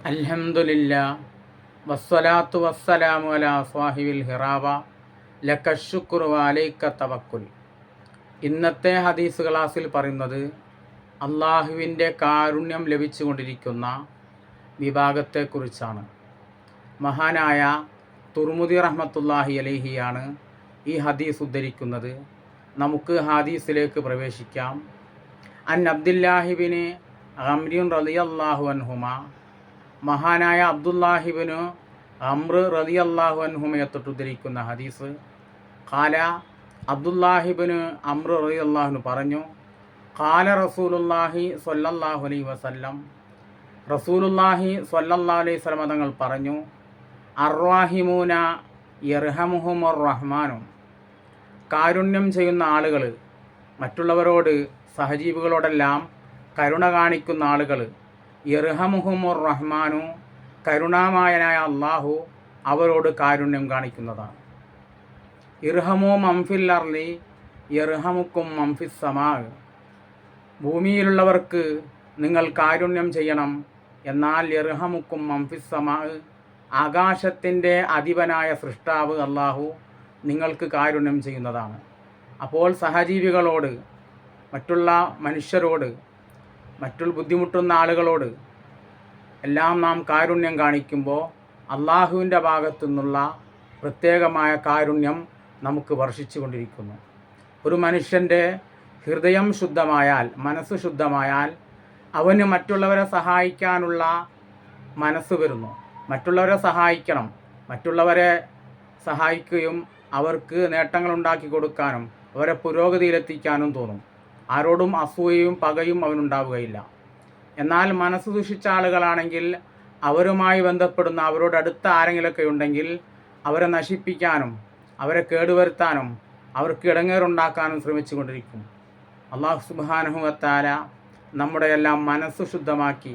അൽഹംദുലില്ലാ വസ്സലാത്തു വസ്സലാമു അലാ സ്വാഹിബിൽ ഹിറാവ ലക്കശുക്റു വഅലൈക തവക്കുൽ. ഇന്നത്തെ ഹദീസ് ക്ലാസ്സിൽ പറയുന്നത് അള്ളാഹുവിൻ്റെ കാരുണ്യം ലഭിച്ചുകൊണ്ടിരിക്കുന്ന വിഭാഗത്തെക്കുറിച്ചാണ്. മഹാനായ തുർമുദി റഹ്മത്തുള്ളാഹി അലൈഹിയാണ് ഈ ഹദീസ് ഉദ്ധരിക്കുന്നത്. നമുക്ക് ഹദീസിലേക്ക് പ്രവേശിക്കാം. അൻ അബ്ദുല്ലാഹിബിന് അംറിൻ റളിയല്ലാഹു അൻഹുമാ, മഹാനായ അബ്ദുല്ലാഹിബിന് അംർ റളിയല്ലാഹു അൻഹുമയെ തൊട്ട് ഉദ്ധരിക്കുന്ന ഹദീസ്. ഖാല, അബ്ദുല്ലാഹിബിന് അംർ റളിയല്ലാഹു പറഞ്ഞു, ഖാല റസൂലുള്ളാഹി സ്വല്ലല്ലാഹു അലൈഹി വസല്ലം, റസൂലുള്ളാഹി സ്വല്ലല്ലാഹു അലൈഹി വസല്ലം തങ്ങൾ പറഞ്ഞു, അർവാഹിമൂന യർഹമുഹുമുർ റഹ്മാനു, കാരുണ്യം ചെയ്യുന്ന ആളുകൾ, മറ്റുള്ളവരോട് സഹജീവികളോടെല്ലാം കരുണ കാണിക്കുന്ന ആളുകൾ, യർഹമുഹുമുർ റഹ്മാനു, കരുണാമയനായ അള്ളാഹു അവരോട് കാരുണ്യം കാണിക്കുന്നതാണ്. ഇർഹമു മംഫിൽ അർളി യർഹമുക്കും മംഫിസ് സമാ, ഭൂമിയിലുള്ളവർക്ക് നിങ്ങൾ കാരുണ്യം ചെയ്യണം, എന്നാൽ യർഹമുക്കും മംഫിസ് സമാ, ആകാശത്തിൻ്റെ അധിപനായ സൃഷ്ടാവ് അള്ളാഹു നിങ്ങൾക്ക് കാരുണ്യം ചെയ്യുന്നതാണ്. അപ്പോൾ സഹജീവികളോട്, മറ്റുള്ള മനുഷ്യരോട്, ബുദ്ധിമുട്ടുന്ന ആളുകളോട് എല്ലാം നാം കാരുണ്യം കാണിക്കുമ്പോൾ അള്ളാഹുവിൻ്റെ ഭാഗത്തു നിന്നുള്ള പ്രത്യേകമായ കാരുണ്യം നമുക്ക് വർഷിച്ചു കൊണ്ടിരിക്കുന്നു. ഒരു മനുഷ്യൻ്റെ ഹൃദയം ശുദ്ധമായാൽ, മനസ്സ് ശുദ്ധമായാൽ, അവന് മറ്റുള്ളവരെ സഹായിക്കാനുള്ള മനസ്സ് വരുന്നു. മറ്റുള്ളവരെ സഹായിക്കണം, മറ്റുള്ളവരെ സഹായിക്കുകയും അവർക്ക് നേട്ടങ്ങൾ ഉണ്ടാക്കി കൊടുക്കാനും അവരെ പുരോഗതിയിലെത്തിക്കാനും തോന്നും. ആരോടും അസൂയയും പകയും അവനുണ്ടാവുകയില്ല. എന്നാൽ മനസ്സ് ദുഷിച്ച ആളുകളാണെങ്കിൽ അവരുമായി ബന്ധപ്പെടുന്ന, അവരോട് അടുത്ത ആരെങ്കിലുമൊക്കെ ഉണ്ടെങ്കിൽ അവരെ നശിപ്പിക്കാനും അവരെ കേടുവരുത്താനും അവർക്ക് ഇടങ്ങേറുണ്ടാക്കാനും ശ്രമിച്ചു കൊണ്ടിരിക്കും. അല്ലാഹു സുബ്ഹാനഹു വ തആല നമ്മുടെ എല്ലാം മനസ്സ് ശുദ്ധമാക്കി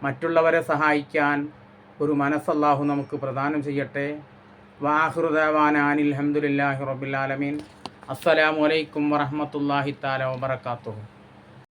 മറ്റുള്ളവരെ സഹായിക്കാൻ ഒരു മനസ്സ് അല്ലാഹു നമുക്ക് പ്രദാനം ചെയ്യട്ടെ. വആഖിറു ദഅവാനാ അനിൽ ഹംദുലില്ലാഹി റബ്ബിൽ ആലമീൻ. അസ്സലാമു അലൈക്കും വറഹ്മത്തുള്ളാഹി തആല വബറകാതുഹു.